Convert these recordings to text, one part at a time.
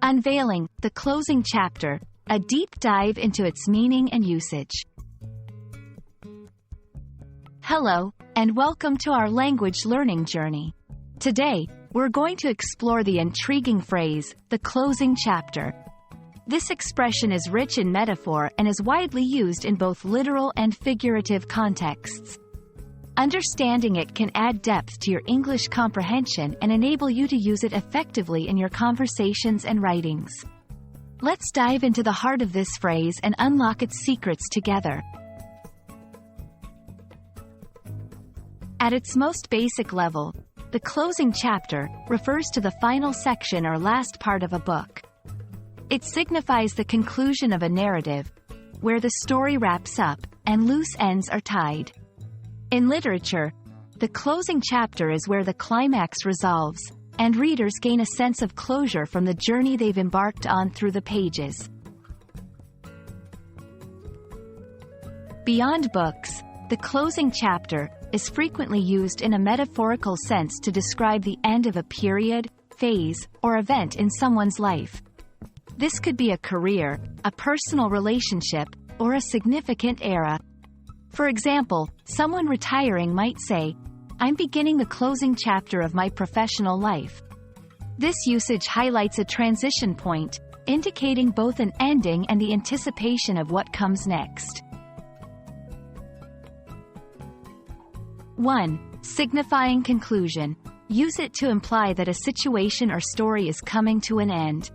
Unveiling The Closing Chapter, a deep dive into its meaning and usage. Hello, and welcome to our language learning journey. Today, we're going to explore the intriguing phrase, the closing chapter. This expression is rich in metaphor and is widely used in both literal and figurative contexts. Understanding it can add depth to your English comprehension and enable you to use it effectively in your conversations and writings. Let's dive into the heart of this phrase and unlock its secrets together. At its most basic level, the closing chapter refers to the final section or last part of a book. It signifies the conclusion of a narrative, where the story wraps up and loose ends are tied. In literature, the closing chapter is where the climax resolves, and readers gain a sense of closure from the journey they've embarked on through the pages. Beyond books, the closing chapter is frequently used in a metaphorical sense to describe the end of a period, phase, or event in someone's life. This could be a career, a personal relationship, or a significant era. For example, someone retiring might say, "I'm beginning the closing chapter of my professional life." This usage highlights a transition point, indicating both an ending and the anticipation of what comes next. 1. Signifying conclusion. Use it to imply that a situation or story is coming to an end.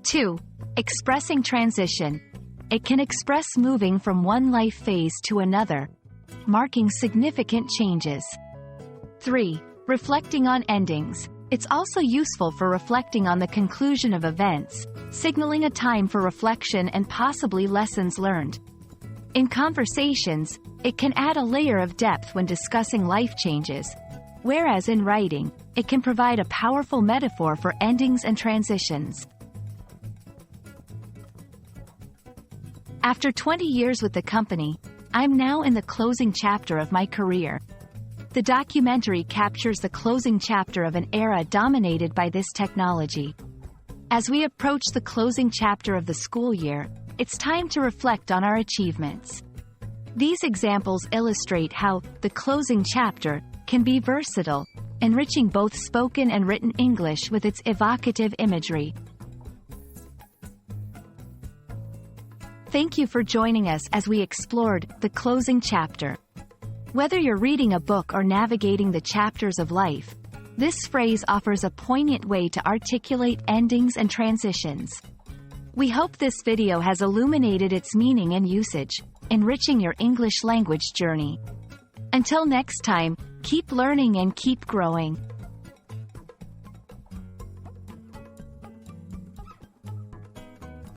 2. Expressing transition. It can express moving from one life phase to another, marking significant changes. 3. Reflecting on endings. It's also useful for reflecting on the conclusion of events, signaling a time for reflection and possibly lessons learned. In conversations, it can add a layer of depth when discussing life changes, whereas in writing, it can provide a powerful metaphor for endings and transitions. After 20 years with the company, I'm now in the closing chapter of my career. The documentary captures the closing chapter of an era dominated by this technology. As we approach the closing chapter of the school year, it's time to reflect on our achievements. These examples illustrate how the closing chapter can be versatile, enriching both spoken and written English with its evocative imagery. Thank you for joining us as we explored the closing chapter. Whether you're reading a book or navigating the chapters of life, this phrase offers a poignant way to articulate endings and transitions. We hope this video has illuminated its meaning and usage, enriching your English language journey. Until next time, keep learning and keep growing.